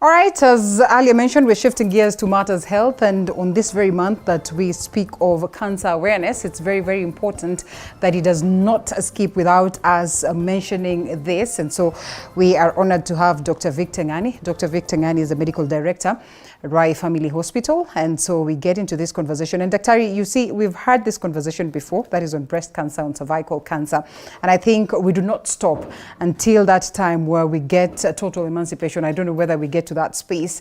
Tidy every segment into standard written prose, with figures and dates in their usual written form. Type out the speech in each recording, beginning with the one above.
All right, as earlier mentioned, we're shifting gears to matters health, and on this very month that we speak of cancer awareness, it's very, very important that it does not skip without us mentioning this. And so we are honored to have Dr. Victor Ngani. Dr. Victor Ngani is the medical director at Rai Family Hospital, and so we get into this conversation. And Dr. you see, we've had this conversation before, that is on breast cancer, on cervical cancer, and I think we do not stop until that time where we get total emancipation. I don't know whether we get to that space.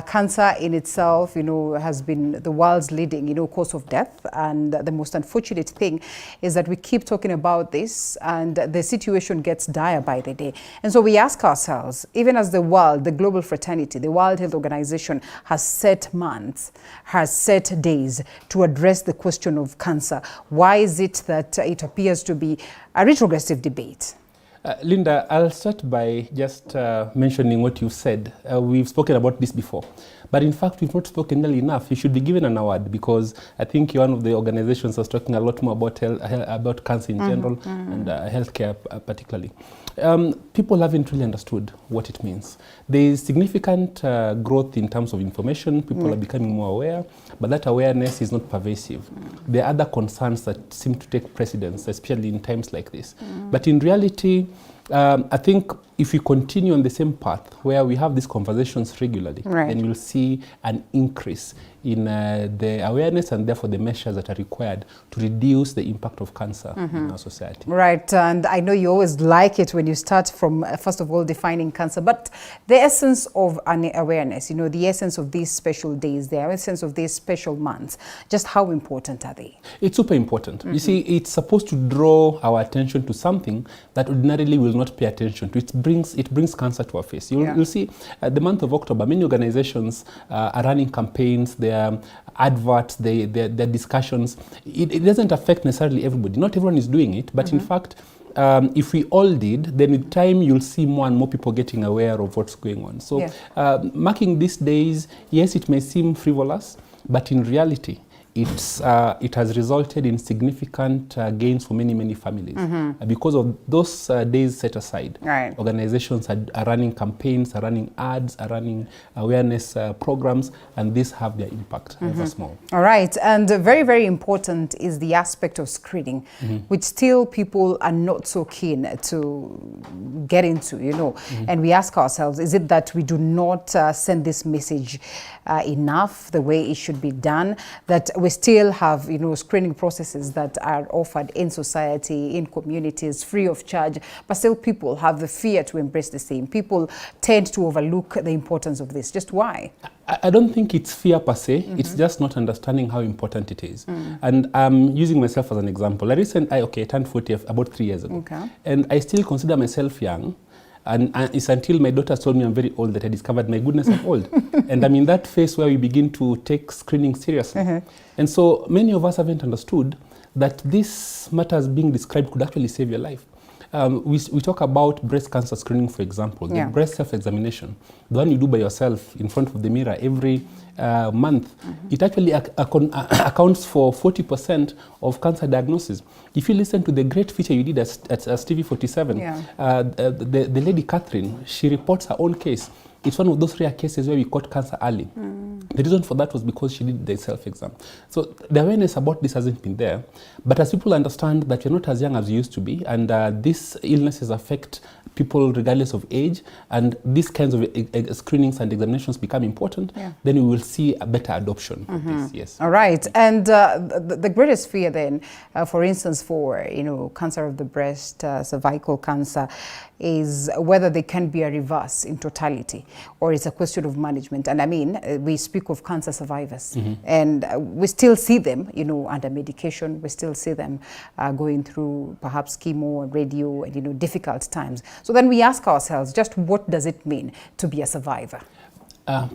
Cancer in itself, has been the world's leading, cause of death, and the most unfortunate thing is that we keep talking about this, and the situation gets dire by the day. And so we ask ourselves, even as the world, the global fraternity, the World Health Organization has set months, has set days to address the question of cancer, why is it that it appears to be a retrogressive debate? Linda, I'll start by just mentioning what you said. We've spoken about this before, but in fact, we've not spoken nearly enough. You should be given an award, because I think you're one of the organizations that's talking a lot more about cancer in general and healthcare particularly. People haven't really understood what it means. There is significant growth in terms of information. People are becoming more aware, but that awareness is not pervasive. There are other concerns that seem to take precedence, especially in times like this. But in reality, I think if we continue on the same path where we have these conversations regularly, then we'll see an increase in the awareness and therefore the measures that are required to reduce the impact of cancer in our society. Right, and I know you always like it when you start from, first of all, defining cancer, but the essence of an awareness, the essence of these special days, the essence of these special months, just how important are they? It's super important. You see, it's supposed to draw our attention to something that ordinarily will not pay attention to. It brings cancer to our face. You'll see the month of October, many organizations are running campaigns, their adverts, their discussions. It doesn't affect necessarily everybody. Not everyone is doing it, but in fact, if we all did, then with time you'll see more and more people getting aware of what's going on. So marking these days, yes, it may seem frivolous, but in reality, it has resulted in significant gains for many, many families. Because of those days set aside, organizations are running campaigns, are running ads, are running awareness programs, and these have their impact, however small. All right, and very, very important is the aspect of screening, which still people are not so keen to get into, and we ask ourselves, is it that we do not send this message enough the way it should be done, that we still have, screening processes that are offered in society, in communities, free of charge, but still people have the fear to embrace the same. People tend to overlook the importance of this. Just why? I don't think it's fear per se. It's just not understanding how important it is. And I'm using myself as an example. I turned 40 about 3 years ago. And I still consider myself young. And it's until my daughter told me I'm very old that I discovered, my goodness, I'm old. And I'm in that phase where we begin to take screening seriously. And so many of us haven't understood that this matters being described could actually save your life. We talk about breast cancer screening, for example, the breast self-examination, the one you do by yourself in front of the mirror every month. It actually accounts for 40% of cancer diagnosis. If you listen to the great feature you did at TV47, the lady Catherine, she reports her own case. It's one of those rare cases where we caught cancer early. The reason for that was because she did the self-exam. So the awareness about this hasn't been there. But as people understand that we're not as young as we used to be, and these illnesses affect people regardless of age, and these kinds of screenings and examinations become important, then we will see a better adoption of this, yes. All right, and the greatest fear then, for instance, for cancer of the breast, cervical cancer, is whether there can be a reverse in totality, or it's a question of management. And I mean, we speak of cancer survivors, and we still see them, under medication. We still see them going through perhaps chemo, radio, and difficult times. So then we ask ourselves, just what does it mean to be a survivor?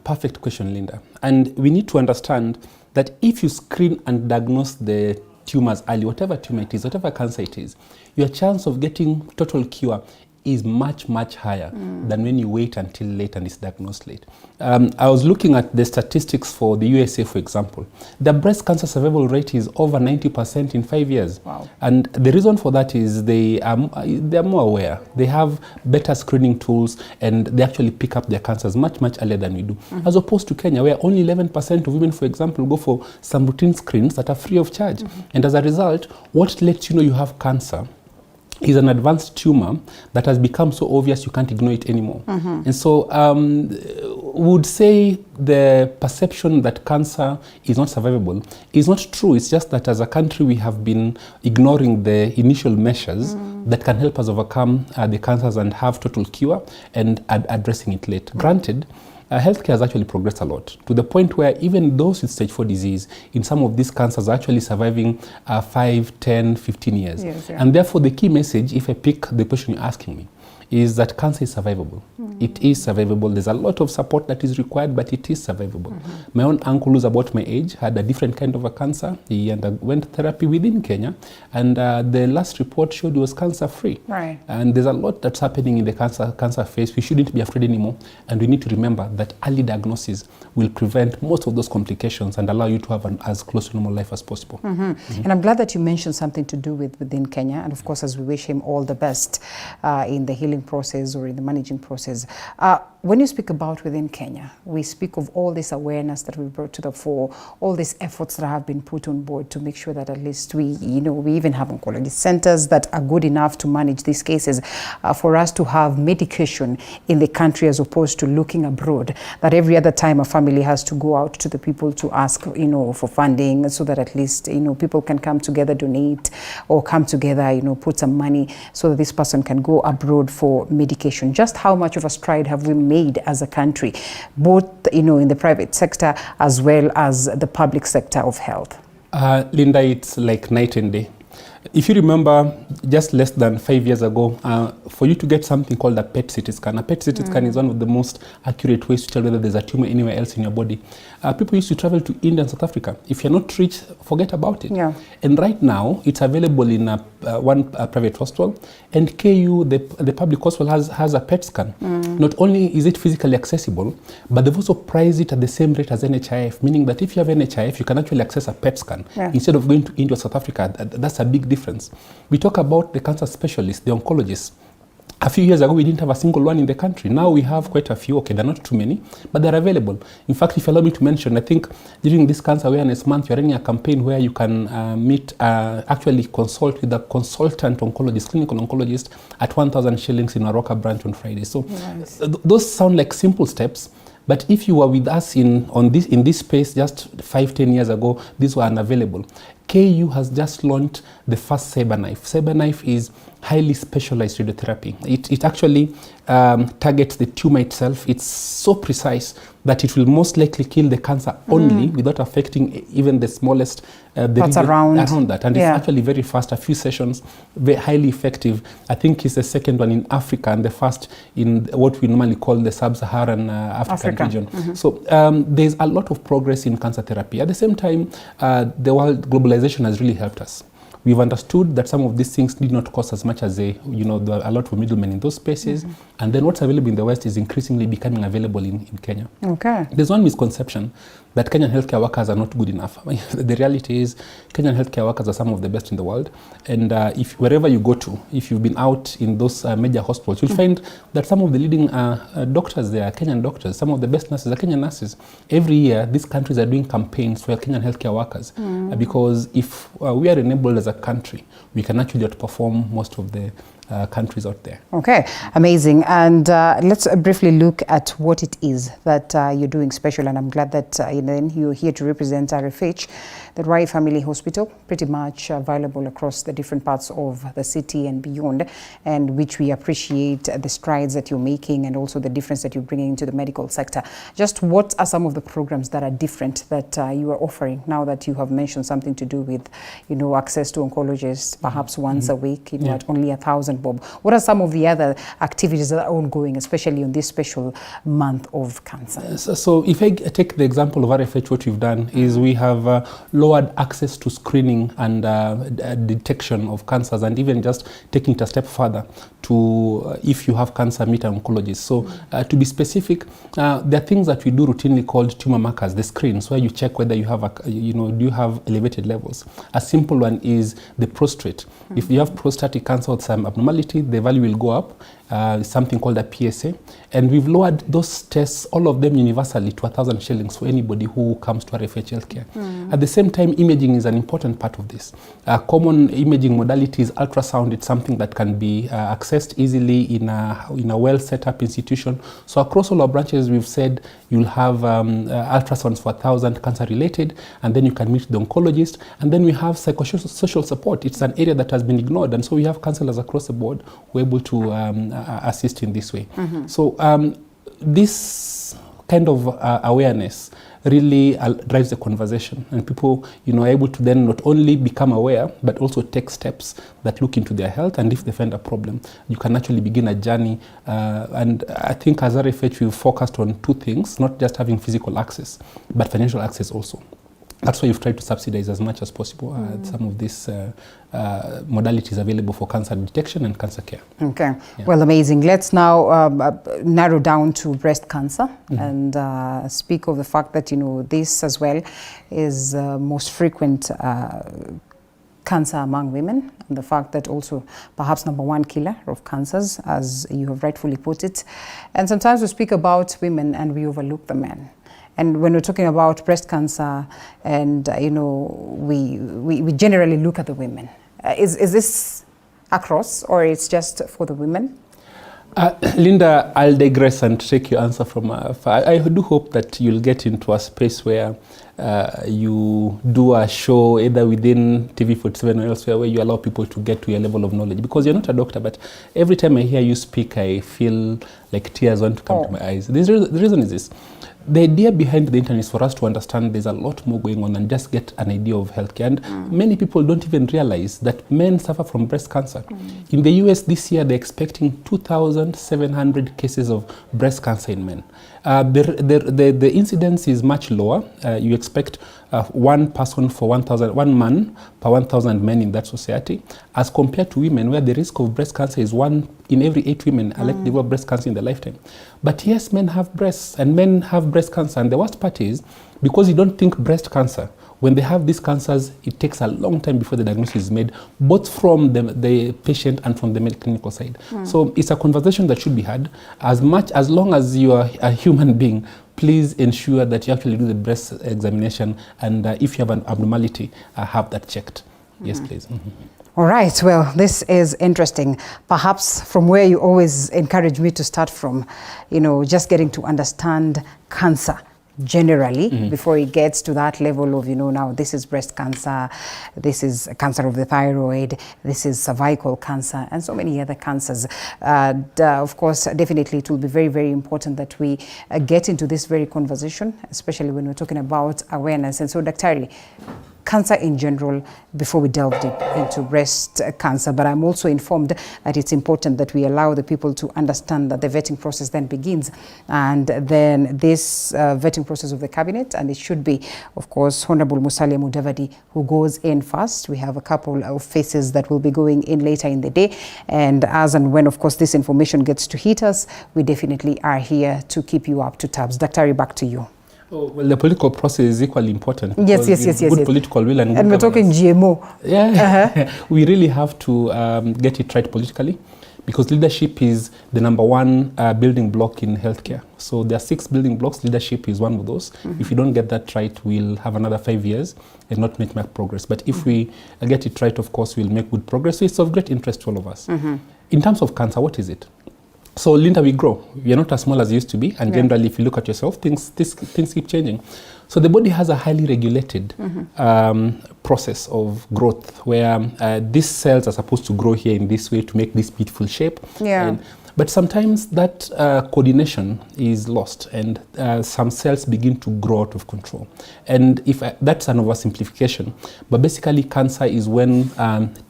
Perfect question, Linda. And we need to understand that if you screen and diagnose the tumors early, whatever tumor it is, whatever cancer it is, your chance of getting total cure is much, much higher than when you wait until late and it's diagnosed late. I was looking at the statistics for the USA, for example. The breast cancer survival rate is over 90% in 5 years. Wow. And the reason for that is they are more aware. They have better screening tools, and they actually pick up their cancers much, much earlier than we do. As opposed to Kenya, where only 11% of women, for example, go for some routine screens that are free of charge. And as a result, what lets you know you have cancer is an advanced tumor that has become so obvious you can't ignore it anymore. And so would say the perception that cancer is not survivable is not true. It's just that as a country we have been ignoring the initial measures that can help us overcome the cancers and have total cure and addressing it late. Granted, healthcare has actually progressed a lot, to the point where even those with stage 4 disease in some of these cancers are actually surviving 5, 10, 15 years. Yes, yeah. And therefore the key message, if I pick the question you're asking me, is that cancer is survivable. It is survivable. There's a lot of support that is required, but it is survivable. My own uncle, who's about my age, had a different kind of a cancer. He underwent therapy within Kenya, and the last report showed he was cancer-free. Right. And there's a lot that's happening in the cancer phase. We shouldn't be afraid anymore, and we need to remember that early diagnosis will prevent most of those complications and allow you to have an as close to normal life as possible. And I'm glad that you mentioned something to do within Kenya, and of course, as we wish him all the best in the healing process or in the managing process. When you speak about within Kenya, we speak of all this awareness that we brought to the fore, all these efforts that have been put on board to make sure that at least we even have oncology centers that are good enough to manage these cases, for us to have medication in the country as opposed to looking abroad, that every other time a family has to go out to the people to ask, for funding, so that at least, people can come together, donate, or come together, put some money so that this person can go abroad for medication. Just how much of a stride have we made as a country, both in the private sector as well as the public sector of health? Linda, it's like night and day. If you remember, just less than 5 years ago, for you to get something called a PET CT scan. A PET CT scan is one of the most accurate ways to tell whether there's a tumor anywhere else in your body. People used to travel to India and South Africa. If you're not rich, forget about it. Yeah. And right now, it's available in one private hospital, and KU, the public hospital, has a PET scan. Not only is it physically accessible, but they've also priced it at the same rate as NHIF, meaning that if you have NHIF, you can actually access a PET scan instead of going to India or South Africa. That's a big difference. We talk about the cancer specialists, the oncologists. A few years ago, we didn't have a single one in the country. Now we have quite a few. Okay, they're not too many, but they're available. In fact, if you allow me to mention, I think during this Cancer Awareness Month, you're running a campaign where you can actually consult with a consultant oncologist, clinical oncologist, at 1,000 shillings in Aroka branch on Friday. So those sound like simple steps. But if you were with us in this space just 5-10 years ago, these were unavailable. KU has just launched the first CyberKnife. CyberKnife is highly specialized radiotherapy. It actually targets the tumor itself. It's so precise that it will most likely kill the cancer only without affecting even the smallest parts around that. And it's actually very fast, a few sessions, very highly effective. I think it's the second one in Africa and the first in what we normally call the sub-Saharan African region. So there's a lot of progress in cancer therapy. At the same time, the world globalization has really helped us. We've understood that some of these things did not cost as much as a lot of middlemen in those spaces. And then what's available in the West is increasingly becoming available in Kenya. Okay. There's one misconception that Kenyan healthcare workers are not good enough. The reality is Kenyan healthcare workers are some of the best in the world. And if wherever you go to, if you've been out in those major hospitals, you'll find that some of the leading doctors there are Kenyan doctors. Some of the best nurses are Kenyan nurses. Every year, these countries are doing campaigns for Kenyan healthcare workers. Because if we are enabled as a country, we can actually outperform most of the countries out there. Okay, amazing. And let's briefly look at what it is that you're doing special. And I'm glad that you're here to represent RFH, the Rai Family Hospital, pretty much available across the different parts of the city and beyond, and which we appreciate the strides that you're making and also the difference that you're bringing into the medical sector. Just what are some of the programs that are different that you are offering now that you have mentioned something to do with, access to oncologists, perhaps once a week, at only 1,000 bob? What are some of the other activities that are ongoing, especially on this special month of cancer? So if I take the example of RFH, what we've done is we have lowered access to screening and detection of cancers, and even just taking it a step further to if you have cancer, meet an oncologist. So to be specific, there are things that we do routinely called tumor markers, the screens, where you check whether you have, do you have elevated levels. A simple one is the prostate. If you have prostatic cancer with some abnormality, the value will go up. Something called a PSA, and we've lowered those tests, all of them universally, to 1,000 shillings for anybody who comes to RFH Healthcare. At the same time, imaging is an important part of this. Common imaging modality is ultrasound. It's something that can be accessed easily in a well set up institution. So across all our branches, we've said you'll have ultrasounds for 1,000 cancer related, and then you can meet the oncologist, and then we have psychosocial support. It's an area that has been ignored, and so we have counselors across the board who are able to assist in this way. So this kind of awareness really drives the conversation, and people are able to then not only become aware but also take steps that look into their health, and if they find a problem, you can actually begin a journey. And I think as RFH we've focused on two things, not just having physical access but financial access also. That's why you've tried to subsidize as much as possible some of these modalities available for cancer detection and cancer care. Okay, yeah. Well, amazing. Let's now narrow down to breast cancer and speak of the fact that, this as well is most frequent cancer among women, and the fact that also perhaps #1 killer of cancers, as you have rightfully put it. And sometimes we speak about women and we overlook the men. And when we're talking about breast cancer, and we generally look at the women. Is this across, or it's just for the women? Linda, I'll digress and take your answer from afar. I do hope that you'll get into a space where you do a show either within TV47 or elsewhere, where you allow people to get to your level of knowledge, because you're not a doctor, but every time I hear you speak, I feel like tears want to come to my eyes. The reason is this. The idea behind the internet is for us to understand there's a lot more going on and just get an idea of healthcare. And many people don't even realize that men suffer from breast cancer. In the US this year, they're expecting 2,700 cases of breast cancer in men. The incidence is much lower. You expect one person for 1 man per 1,000 men in that society, as compared to women, where the risk of breast cancer is 1 in every 8 women are likely to develop breast cancer in their lifetime. But yes, men have breasts, and men have breast cancer. And the worst part is, because you don't think breast cancer, when they have these cancers, it takes a long time before the diagnosis is made, both from the patient and from the clinical side. So it's a conversation that should be had. As long as you are a human being, please ensure that you actually do the breast examination, and if you have an abnormality, have that checked. Yes, please. All right, well, this is interesting. Perhaps from where you always encourage me to start from, just getting to understand cancer generally before it gets to that level of, now this is breast cancer, this is cancer of the thyroid, this is cervical cancer, and so many other cancers. Of course, definitely it will be very, very important that we get into this very conversation, especially when we're talking about awareness. And so, Dr. cancer in general, before we delve deep into breast cancer, but I'm also informed that it's important that we allow the people to understand that the vetting process then begins, and then this vetting process of the cabinet, and it should be, of course, Honorable Musalia Mudavadi who goes in first. We have a couple of faces that will be going in later in the day, and as and when, of course, this information gets to hit us, we definitely are here to keep you up to tabs. Dr. back to you. Oh, well, the political process is equally important. Yes. Good political will and good we're talking GMO. Yeah, we really have to get it right politically, because leadership is the #1 building block in healthcare. So there are 6 building blocks. Leadership is one of those. If you don't get that right, we'll have another 5 years and not make progress. But if we get it right, of course, we'll make good progress. So it's of great interest to all of us. In terms of cancer, what is it? So, Linda, we grow. We are not as small as you used to be. And generally, if you look at yourself, things keep changing. So the body has a highly regulated process of growth, where these cells are supposed to grow here in this way to make this beautiful shape. But sometimes that coordination is lost, and some cells begin to grow out of control. And that's an oversimplification, but basically cancer is when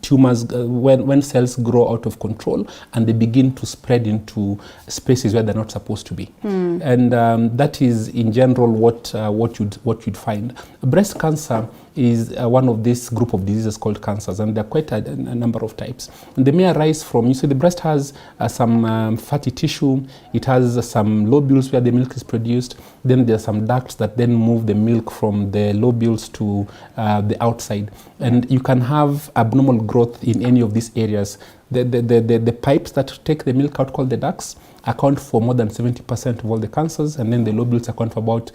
tumors, when cells grow out of control and they begin to spread into spaces where they're not supposed to be. And that is in general what you'd find. Breast cancer is one of this group of diseases called cancers, and there are quite a number of types. And they may arise from, you see, the breast has some fatty tissue, it has some lobules where the milk is produced, then there are some ducts that then move the milk from the lobules to the outside. And you can have abnormal growth in any of these areas. The pipes that take the milk out, called the ducts, account for more than 70% of all the cancers, and then the lobules account for about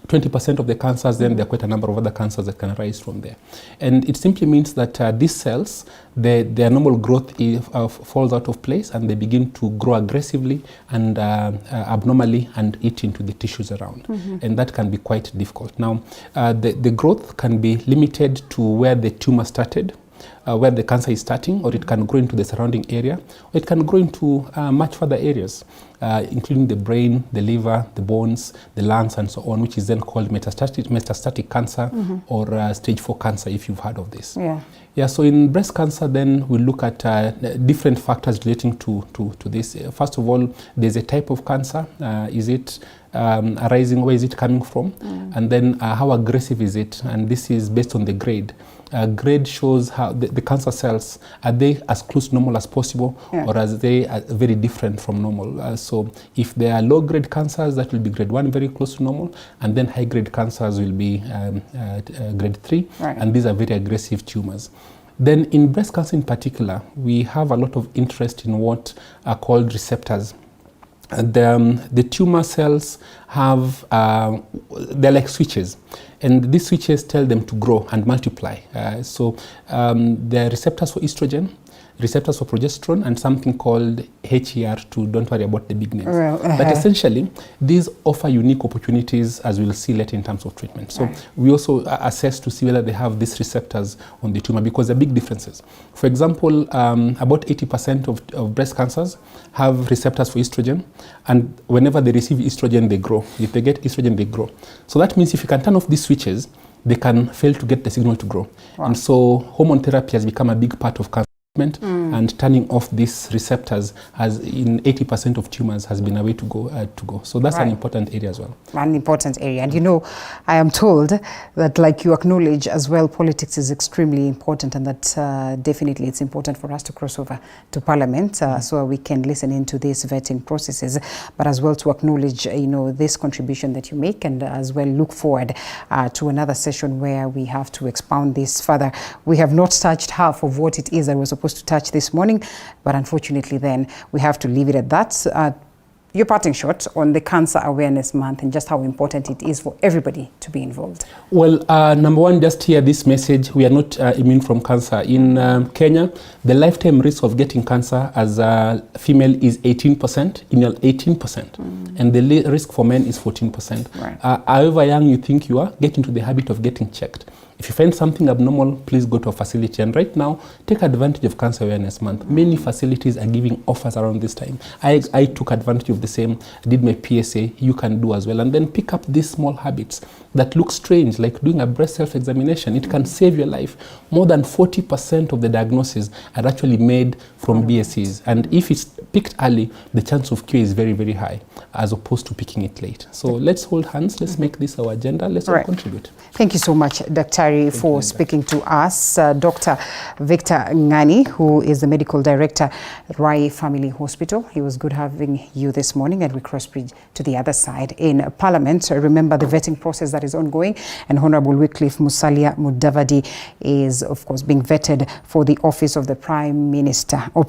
20% of the cancers. Then there are quite a number of other cancers that can arise from there. And it simply means that these cells, their normal growth falls out of place, and they begin to grow aggressively and abnormally and eat into the tissues around. And that can be quite difficult. Now, the growth can be limited to where the tumor started, where the cancer is starting, or it can grow into the surrounding area, or it can grow into much further areas, including the brain, the liver, the bones, the lungs, and so on, which is then called metastatic cancer, or stage 4 cancer, if you've heard of this. Yeah, so in breast cancer, then we look at different factors relating to this. First of all, there's a type of cancer. Is it arising? Where is it coming from? And then how aggressive is it? And this is based on the grade. Grade shows how the cancer cells, are they as close to normal as possible, or are they very different from normal? So if they are low-grade cancers, that will be grade 1, very close to normal, and then high-grade cancers will be grade 3, and these are very aggressive tumors. Then in breast cancer in particular, we have a lot of interest in what are called receptors. The tumor cells have, they're like switches, and these switches tell them to grow and multiply. So there are receptors for estrogen, receptors for progesterone, and something called HER2. Don't worry about the big names. But essentially, these offer unique opportunities, as we'll see later in terms of treatment. So we also assess to see whether they have these receptors on the tumor, because there are big differences. For example, about 80% of breast cancers have receptors for estrogen, and whenever they receive estrogen, they grow. If they get estrogen, they grow. So that means if you can turn off these switches, they can fail to get the signal to grow. And so hormone therapy has become a big part of cancer. And turning off these receptors, has in 80% of tumors, has been a way to go. So that's an important area as well. An important area. And you know, I am told that, like you acknowledge as well, politics is extremely important, and that definitely it's important for us to cross over to Parliament so we can listen into these vetting processes, but as well to acknowledge, you know, this contribution that you make, and as well look forward to another session where we have to expound this further. We have not touched half of what it is that was supposed to touch this morning, but unfortunately then we have to leave it at that. Your parting shot on the Cancer Awareness Month and just how important it is for everybody to be involved. Well, number one, just hear this message. We are not immune from cancer. In Kenya, the lifetime risk of getting cancer as a female is 18%, in 18%, and the risk for men is 14%. However young you think you are, get into the habit of getting checked. If you find something abnormal, please go to a facility. And right now, take advantage of Cancer Awareness Month. Many facilities are giving offers around this time. I took advantage of the same, did my PSA. You can do as well. And then pick up these small habits that look strange, like doing a breast self-examination. It can save your life. More than 40% of the diagnoses are actually made from BSCs. And if it's picked early, the chance of cure is very, very high, as opposed to picking it late. So let's hold hands. Let's make this our agenda. Let's all contribute. Thank you so much, Dr. for speaking to us. Dr. Victor Ngani, who is the medical director at Rai Family Hospital. It was good having you this morning, and we cross bridge to the other side in Parliament. Remember the vetting process that is ongoing, and Honorable Wycliffe Musalia Mudavadi is, of course, being vetted for the office of the Prime Minister, or